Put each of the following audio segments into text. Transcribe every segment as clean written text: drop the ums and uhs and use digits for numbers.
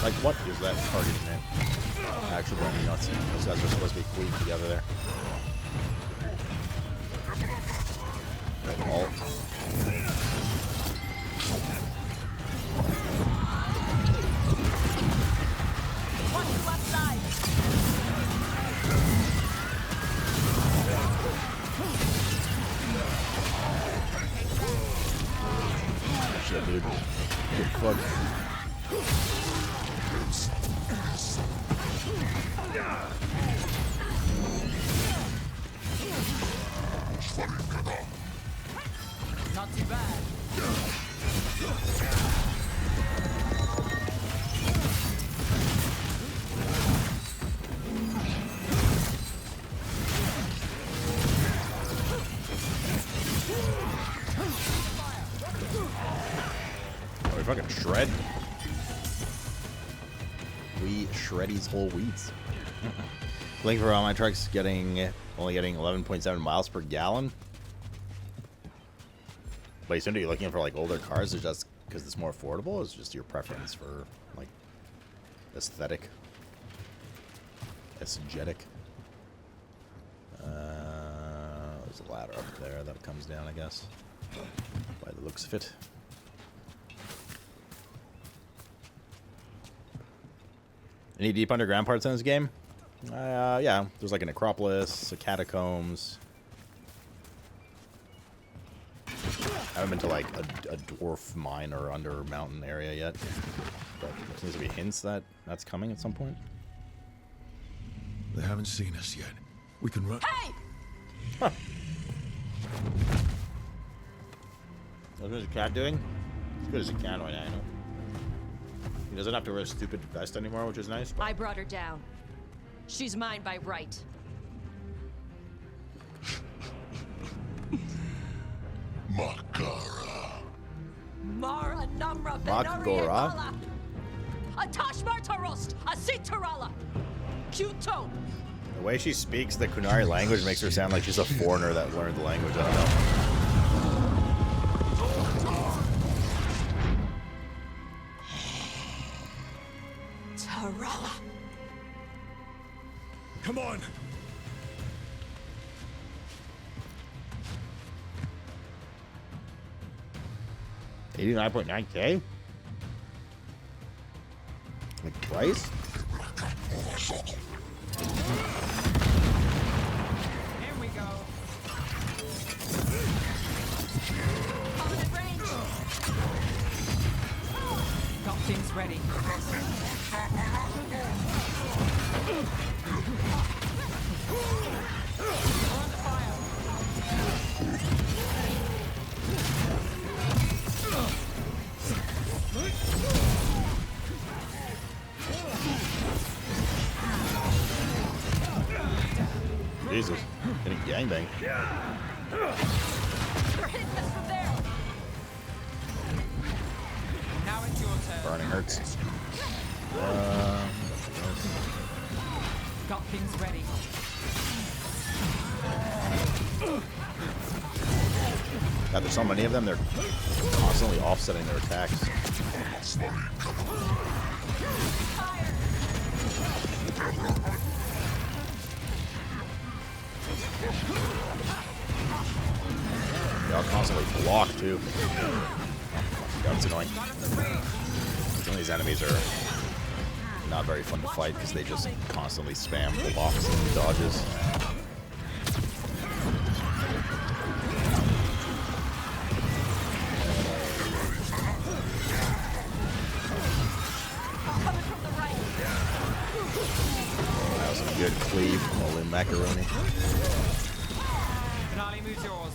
Like, what is that targeting, man? Actually going me nuts. Those guys are supposed to be cleaved together there. Ult. Watch left side. Shit, dude. Good fuck. Not too bad. Oh, we fucking shred. We shred these whole weeds. Link for all my trucks only getting 11.7 miles per gallon. But you seem to be looking for like older cars. Is just because it's more affordable? Or is it just your preference for like aesthetic, esthetic? There's a ladder up there that comes down, I guess, by the looks of it. Any deep underground parts in this game? Yeah, there's like a necropolis, a catacombs. I haven't been to like a dwarf mine or under mountain area yet, but there seems to be hints that that's coming at some point. They haven't seen us yet. We can run. Hey! Huh. What is the cat doing? As good as he can right now. He doesn't have to wear a stupid vest anymore, which is nice. But... I brought her down. She's mine by right. Makara. Mara Namra Makgora? Benari Atash Martarost, Asitarala, Kyuto. The way she speaks the Kunari language makes her sound like she's a foreigner that learned the language. I don't know. Tarala. Come on. 89.9K? Like price? Here we go. Covenant range. Got things ready. We're under fire. Jesus. Getting gangbang. You're hitting us from there. Now it's your turn. Burning hurts. Got things ready. God, there's so many of them, they're constantly offsetting their attacks. They all constantly block, too. That's annoying. Some of these enemies are not very fun to fight because they just constantly spam blocks and dodges. That was some good cleave, all in macaroni. Finale moves yours.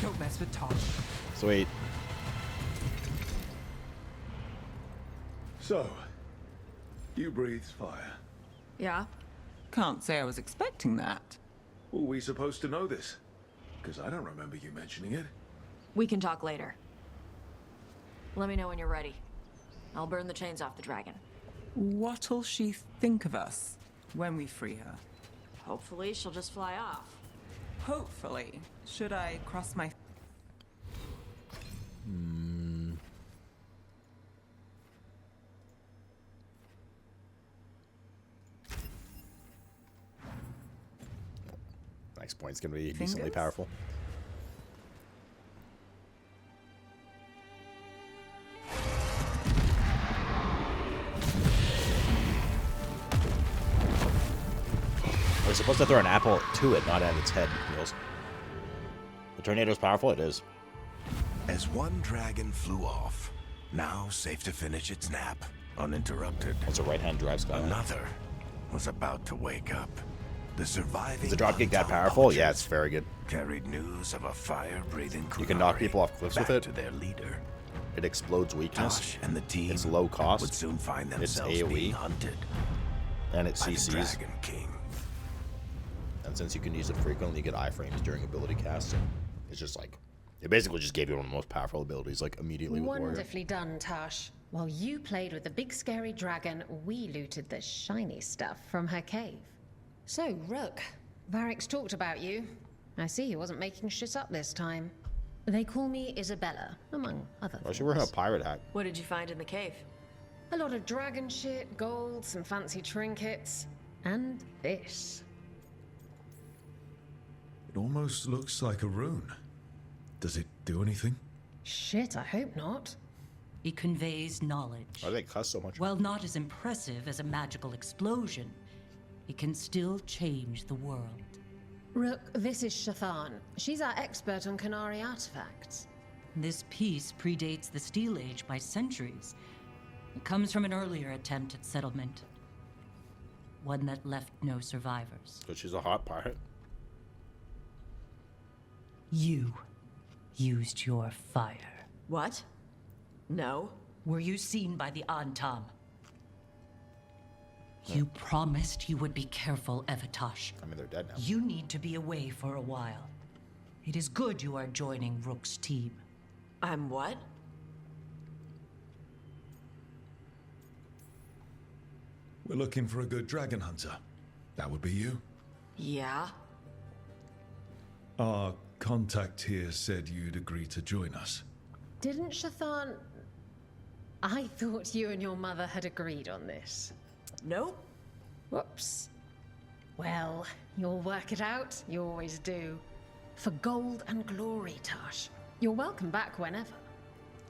Don't mess with Tom. Sweet. So, you breathe fire. Yeah? Can't say I was expecting that. Were we supposed to know this? Because I don't remember you mentioning it. We can talk later. Let me know when you're ready. I'll burn the chains off the dragon. What'll she think of us when we free her? Hopefully, she'll just fly off. Hopefully. Should I cross my... Next point's gonna be decently Fingers? powerful. We're supposed to throw an apple to it, not at its head, Niels. The tornado's powerful? It is. As one dragon flew off, now safe to finish its nap, uninterrupted, It's a right-hand drive sky. another was about to wake up. The surviving Is the dropkick that powerful? Yeah, it's very good. carried news of a fire-breathing You can knock Qunari people off cliffs with back it. to their leader. It explodes weakness. Tosh and the team It's low cost. would soon find It's themselves AoE. being hunted And it by the CCs. Dragon King. And since you can use it frequently, you get iframes during ability casts. So it's just like, it basically just gave you one of the most powerful abilities, like immediately with Warrior. Wonderfully done, Tash. While you played with the big scary dragon, we looted the shiny stuff from her cave. So, Rook, Varric's talked about you. I see he wasn't making shit up this time. They call me Isabella, among other Why is things. she wearing a pirate hat? What did you find in the cave? A lot of dragon shit, gold, some fancy trinkets, and this. It almost looks like a rune. Does it do anything? Shit, I hope not. It conveys knowledge. Why do they cuss so much? While not as impressive as a magical explosion, it can still change the world. Rook, this is Shathan. She's our expert on Qunari artifacts. This piece predates the Steel Age by centuries. It comes from an earlier attempt at settlement. One that left no survivors. Because she's a hot pirate. You used your fire. What? No. Were you seen by the Antam? You promised you would be careful, Evatosh. I mean, they're dead now. You need to be away for a while. It is good you are joining Rook's team. I'm what? We're looking for a good dragon hunter. That would be you. Yeah? Our contact here said you'd agree to join us. Didn't Shathan... I thought you and your mother had agreed on this. Nope. Whoops. Well, you'll work it out. You always do. For gold and glory, Tash. You're welcome back whenever.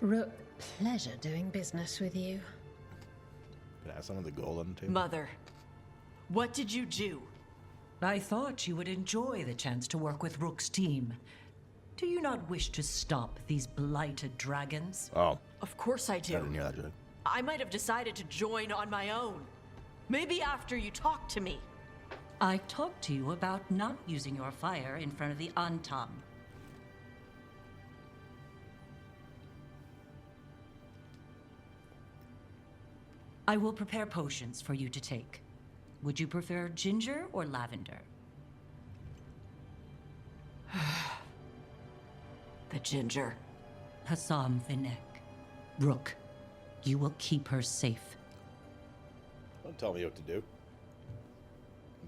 Rook, pleasure doing business with you. Can I have some of the gold on the table? Mother. What did you do? I thought you would enjoy the chance to work with Rook's team. Do you not wish to stop these blighted dragons? Oh, Of course I I do. didn't hear that joke. I might have decided to join on my own. Maybe after you talk to me. I talked to you about not using your fire in front of the Antam. I will prepare potions for you to take. Would you prefer ginger or lavender? The ginger. Hassam Vinek. Rook, you will keep her safe. Don't tell me what to do.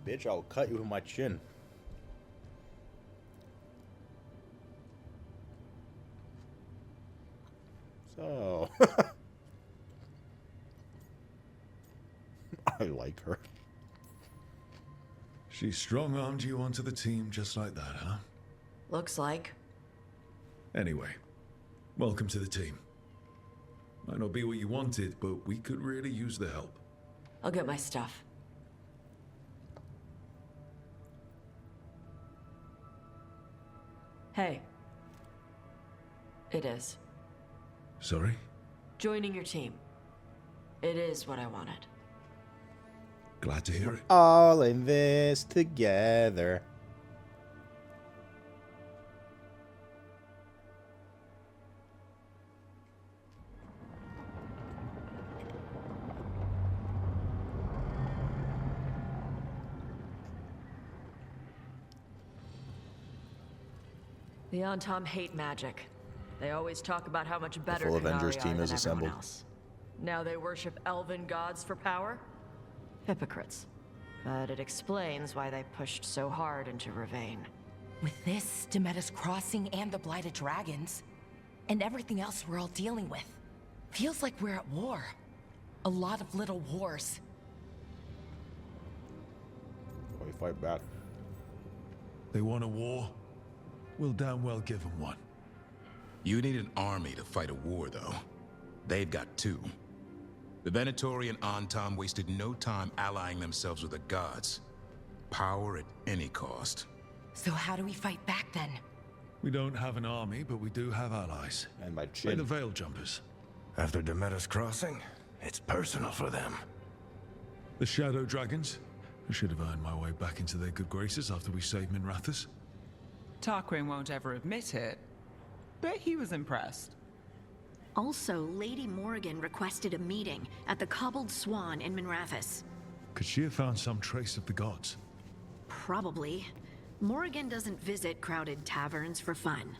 Bitch, I'll cut you with my chin. So... I like her. She strong-armed you onto the team just like that, huh? Looks like. Anyway, welcome to the team. Might not be what you wanted, but we could really use the help. I'll get my stuff. Hey. It is. Sorry? Joining your team. It is what I wanted. Glad to hear it. All in this together. The Antom hate magic. They always talk about how much better full Qunari Avengers are team than is everyone assembled. else. Now they worship elven gods for power? Hypocrites. But it explains why they pushed so hard into Ravain. With this, Demeter's Crossing and the Blighted Dragons, and everything else we're all dealing with, feels like we're at war. A lot of little wars. We fight back. They want a war? We'll damn well give them one. You need an army to fight a war, though. They've got two. The Venatori and Antom wasted no time allying themselves with the gods. Power at any cost. So how do we fight back then? We don't have an army, but we do have allies. And my They're chin. the Veil Jumpers. After Demeter's Crossing, it's personal for them. The Shadow Dragons. I should have earned my way back into their good graces after we saved Minrathous. Tarquin won't ever admit it, but he was impressed. Also, Lady Morrigan requested a meeting at the Cobbled Swan in Minrathous. Could she have found some trace of the gods? Probably. Morrigan doesn't visit crowded taverns for fun.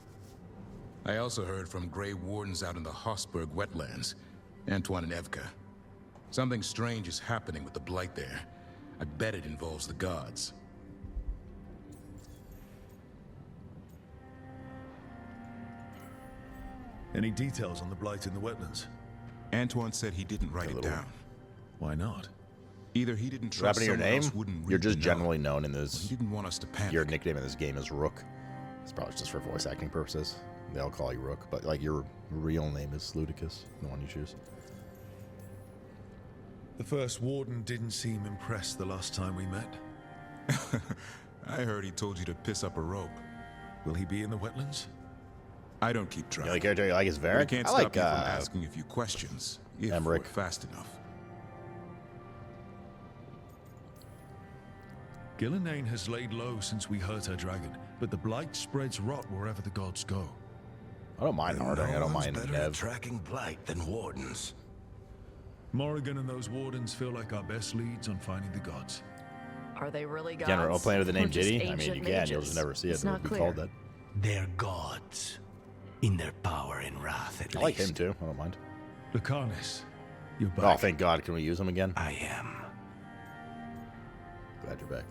I also heard from Grey Wardens out in the Hossberg wetlands, Antoine and Evka. Something strange is happening with the Blight there. I bet it involves the gods. Any details on the Blight in the wetlands? Antoine said he didn't write it down. Why not? Either he didn't What happened trust to your someone name? else wouldn't You're read just the generally note. known in He this. didn't want us to panic. Your nickname in this game is Rook. It's probably just for voice acting purposes. They'll call you Rook, but like your real name is Sluticus, the one you choose. The first warden didn't seem impressed the last time we met. I heard he told you to piss up a rope. Will he be in the wetlands? I don't keep The track. only character you like is But I Varric. can't I stop like you from asking a few questions, if Emmerich. we're fast enough. Ghilan'nain has laid low since we hurt her dragon, but the Blight spreads rot wherever the gods go. I don't mind Harding. I don't mind better at Nev. tracking Blight than Wardens. Morrigan and those wardens feel like our best leads on finding the gods. Are they really gods? Can't role play with the name Or just Diddy? I mean, ancient you can. You'll mages? just never see it. It's It'll not be clear. called that. They're gods. In their power and wrath, at I least. like him too. I don't mind. Lucanus, you're back. Oh, thank God. Can we use him again? I am. Glad you're back.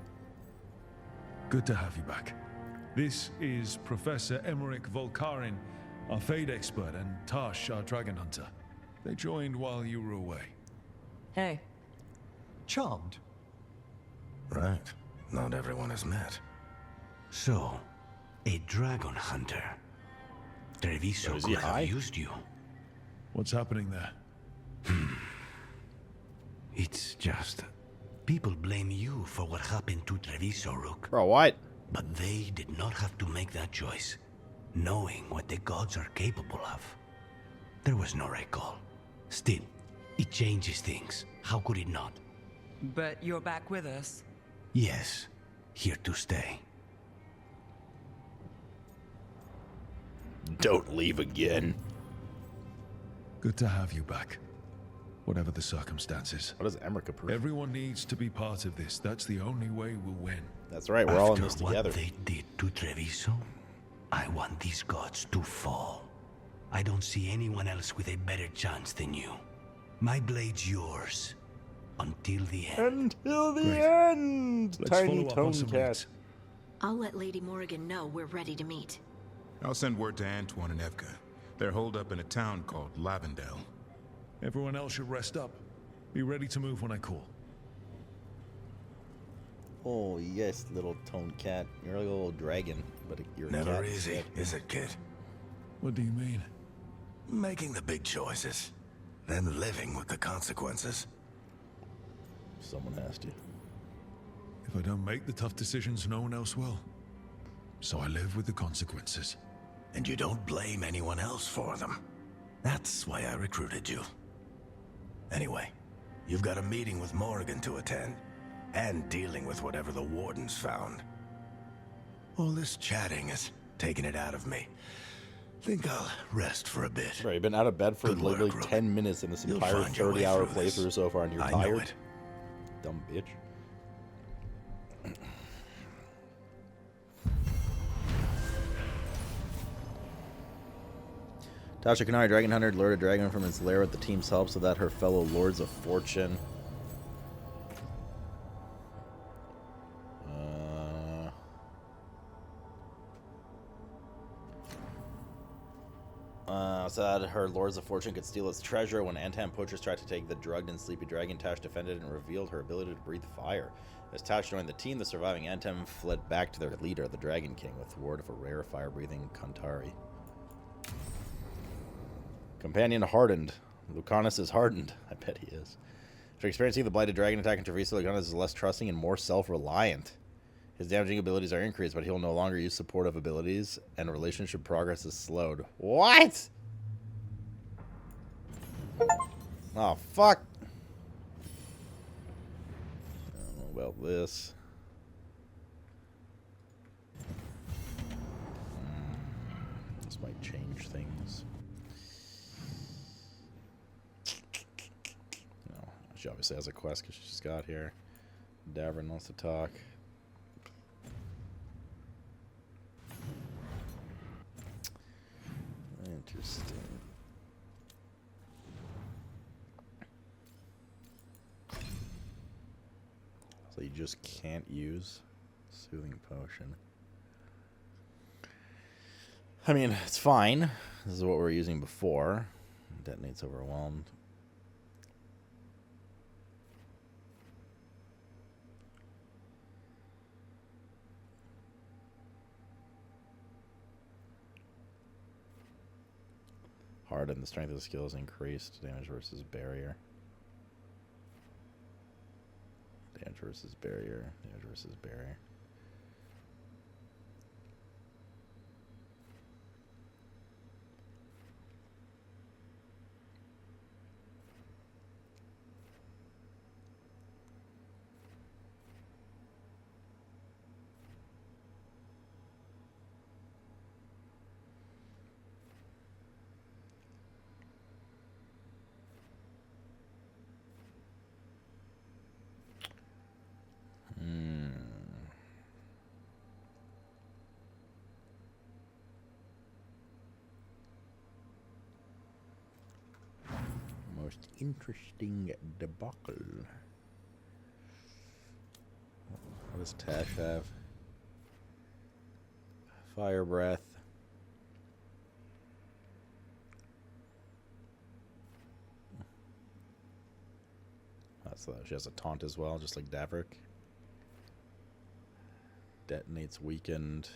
Good to have you back. This is Professor Emmerich Volkarin, our Fade expert, and Tash, our dragon hunter. They joined while you were away. Hey. Charmed. Right. Not everyone has met. So, a dragon hunter. Treviso So is he could have high? used you. What's happening there? It's just... people blame you for what happened to Treviso, Rook. Bro, what? But they did not have to make that choice, knowing what the gods are capable of. There was no recall. Still, it changes things. How could it not? But you're back with us. Yes, here to stay. Don't leave again. Good to have you back. Whatever the circumstances. What does Emmerich approve? Everyone needs to be part of this. That's the only way we'll win. That's right. We're all in After this together. what they did to Treviso, I want these gods to fall. I don't see anyone else with a better chance than you. My blade's yours. Until the end. Until the Great. end. Let's Tiny follow up on tone some cat. leads. I'll let Lady Morrigan know we're ready to meet. I'll send word to Antoine and Evka. They're holed up in a town called Lavendel. Everyone else should rest up. Be ready to move when I call. Oh yes, little tone cat. You're like a little dragon, but you're a Never cat easy, instead. is it, kid? What do you mean? Making the big choices, then living with the consequences. Someone has to. If I don't make the tough decisions, no one else will. So I live with the consequences. And you don't blame anyone else for them. That's why I recruited you. Anyway, you've got a meeting with Morrigan to attend, and dealing with whatever the Wardens found. All this chatting is taking it out of me. Think I'll rest for a bit. Bro, you've been out of bed for Good work, literally Rook. 10 minutes in this You'll entire find your way 30-hour through this. playthrough so far, and you're I know tired? it. Dumb bitch. Tasha Kanari, Dragon Hunter, lured a dragon from its lair with the team's help so that her fellow Lords of Fortune. So that her Lords of Fortune could steal its treasure. When Antam poachers tried to take the drugged and sleepy dragon, Tash defended and revealed her ability to breathe fire. As Tash joined the team, the surviving Antam fled back to their leader, the Dragon King, with word of a rare fire-breathing Kantari. Companion hardened. Lucanus is hardened. I bet he is. After experiencing the Blighted Dragon attack in Teresa, Lucanus is less trusting and more self-reliant. His damaging abilities are increased, but he'll no longer use supportive abilities, and relationship progress is slowed. What? Oh, fuck. I don't know about this. This might change things. No, she obviously has a quest because she just got here. Davrin wants to talk. Interesting. So you just can't use Soothing Potion. I mean, it's fine. This is what we were using before. Detonates Overwhelmed. Harden, the strength of the skill is increased. Damage versus barrier. Damage versus barrier. Damage versus barrier. Most interesting debacle. What does Tash have? Fire breath. So she has a taunt as well, just like Davrik. Detonates weakened.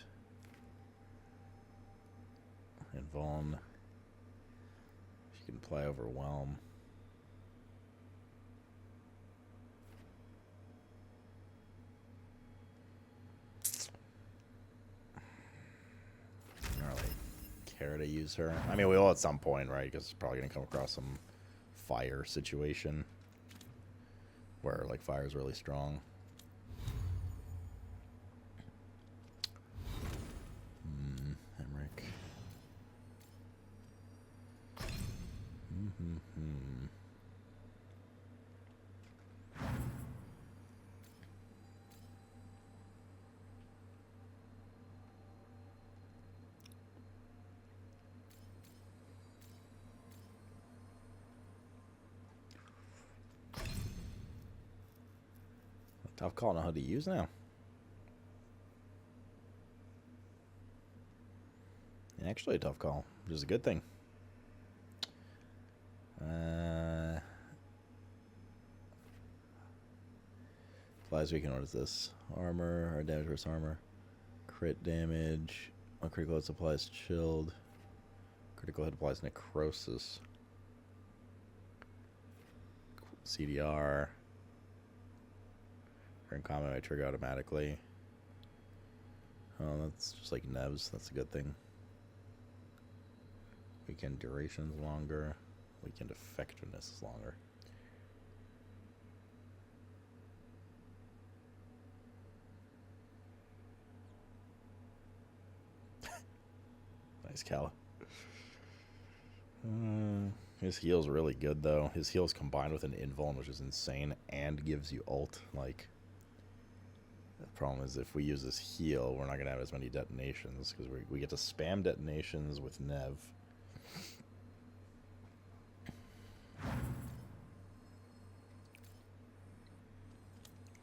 And Vaughn. She can apply overwhelm. I don't really care to use her. I mean, we will at some point, right? Because it's probably going to come across some fire situation where, like, fire is really strong. Emmerich. Tough call on how to use now. And actually a tough call, which is a good thing. Applies weaken. What is this? Armor or damage versus armor. Crit damage. On critical hit applies chilled. Critical hit applies necrosis. CDR. In combat, I trigger automatically. Oh, that's just like Nev's. That's a good thing. Weekend duration's longer. Weekend effectiveness is longer. Nice Kala. His heal's really good though. His heal's combined with an invuln, which is insane, and gives you ult. Like, the problem is if we use this heal, we're not going to have as many detonations, because we get to spam detonations with Nev.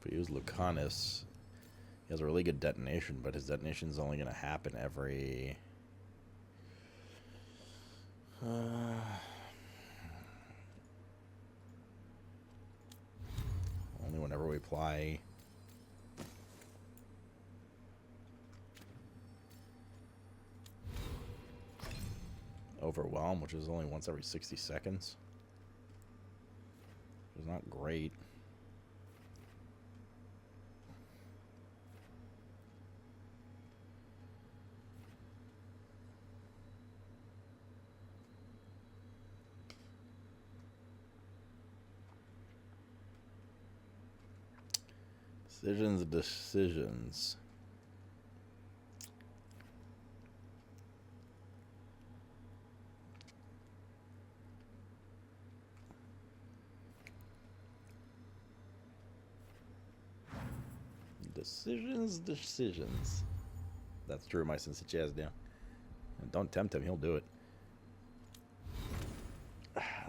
If we use Lucanus, he has a really good detonation, but his detonation is only going to happen every... only whenever we apply... Overwhelm, which is only once every 60 seconds. It's not great. Decisions. Decisions. That's true, my sense of jazz down. Don't tempt him, he'll do it.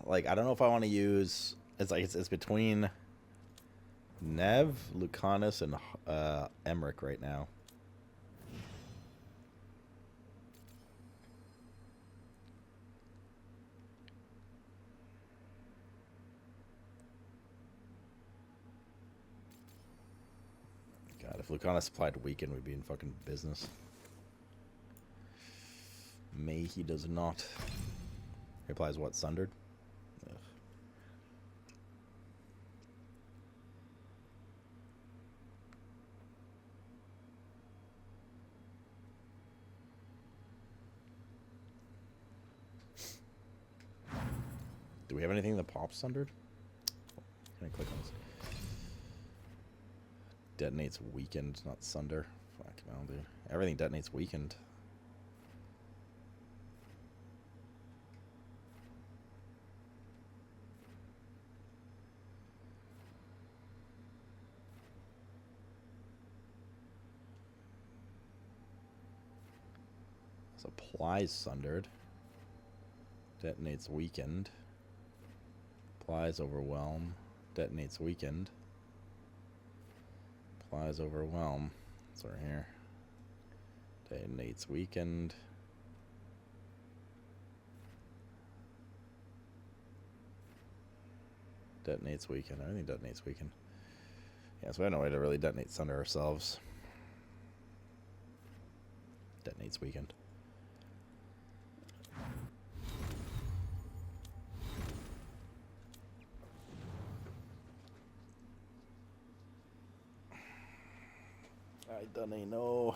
Like, I don't know if I want to use... It's like, it's between Nev, Lucanus, and Emmerich right now. God, if Lucanus applied Weaken, we'd be in fucking business. May he does not. He applies what? Sundered? Ugh. Do we have anything that pops Sundered? Can I click on this? Detonates Weakened, not Sunder. Fuck no, dude. Everything detonates Weakened. Applies Sundered. Detonates Weakened. Applies Overwhelm. Detonates Weakened. Applies Overwhelm. It's right here. Detonates Weakened. Detonates Weakened. Everything detonates Weakened. Yeah, so we have no way to really detonate Sunder ourselves. Detonates Weakened. I don't know.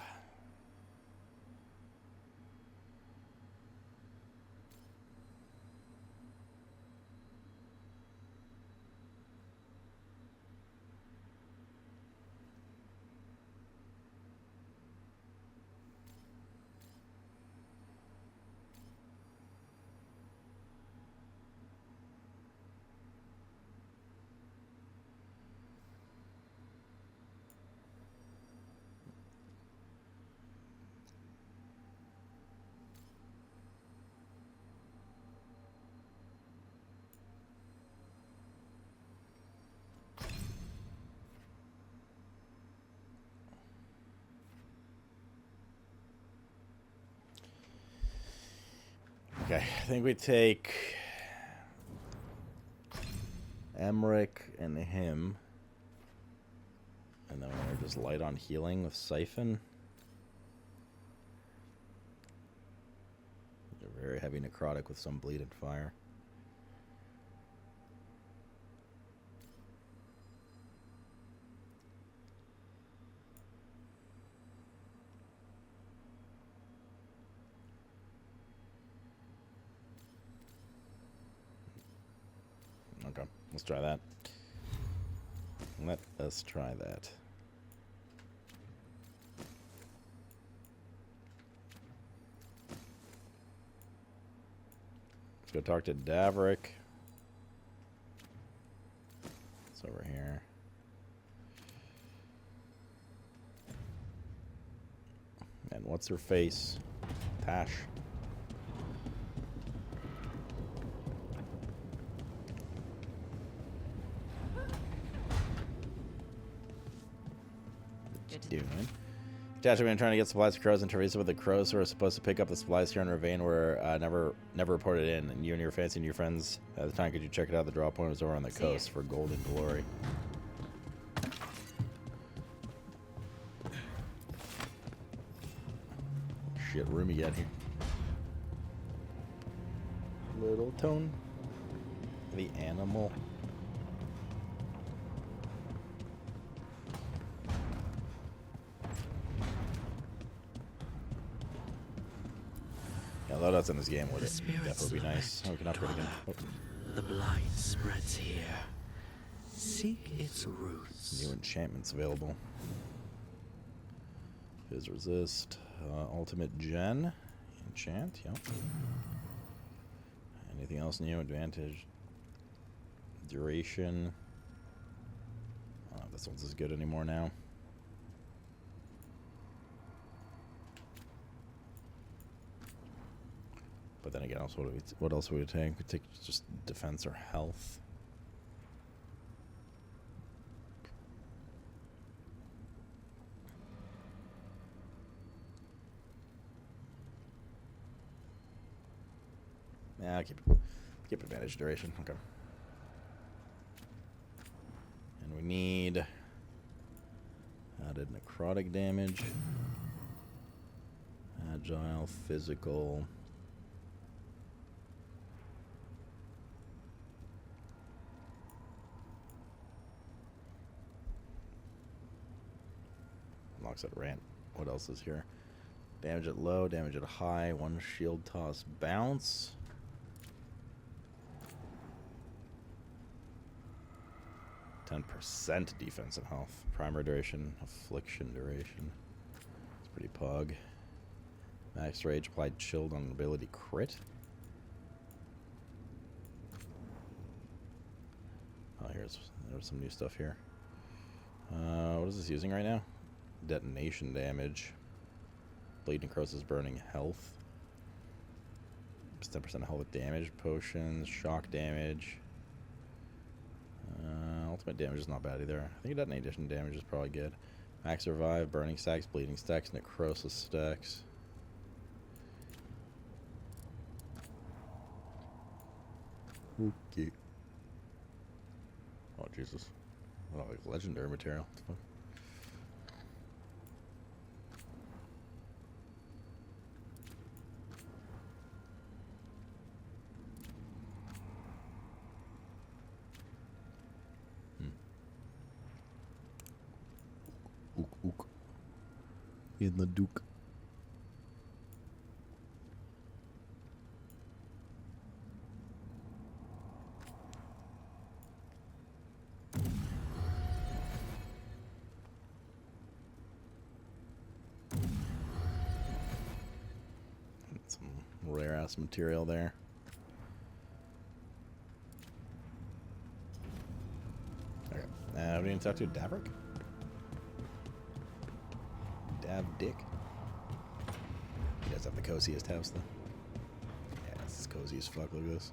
Okay, I think we take Emmerich and him, and then we're just light on healing with Siphon. They're very heavy necrotic with some bleed and fire. Okay, let's try that. Let us try that. Let's go talk to Davrik. It's over here. And what's her face? Tash. doing? Detachment trying to get supplies to crows and Teresa with the crows who are supposed to pick up the supplies here in Ravane were never reported in. And you and your fancy new friends at the time, could you check it out? The draw point was over on the coast for gold and glory. Shit room you got here. Little Tone. The animal. Yeah, loadouts in this game would definitely be nice. Oh, we can upgrade again. Oh. The blight spreads here. Seek its roots. New enchantments available. Fizz resist. Ultimate gen. Enchant, yep. Anything else new? Advantage. Duration. I don't know if this one's as good anymore now. But then again, also what else would we take? We take just defense or health. Yeah, keep advantage duration. Okay. And we need added necrotic damage, agile, physical. Locks at rant. What else is here? Damage at low, damage at high, 1 shield toss bounce. %, defense and health. Primer duration, affliction duration. It's pretty pug. Max rage applied chilled on ability crit. Oh, there's some new stuff here. What is this using right now? Detonation damage. Bleeding Necrosis burning health. 10% health damage. Potions. Shock damage. Ultimate damage is not bad either. I think detonation damage is probably good. Max revive. Burning stacks. Bleeding stacks. Necrosis stacks. Okay. Oh, Jesus. Oh, like legendary material. What the fuck? Ook. In the Duke. Some rare ass material there. Okay. We need to talk to Davrick. Dick. You guys have the coziest house though. Yeah, it's cozy as fuck. Look at this.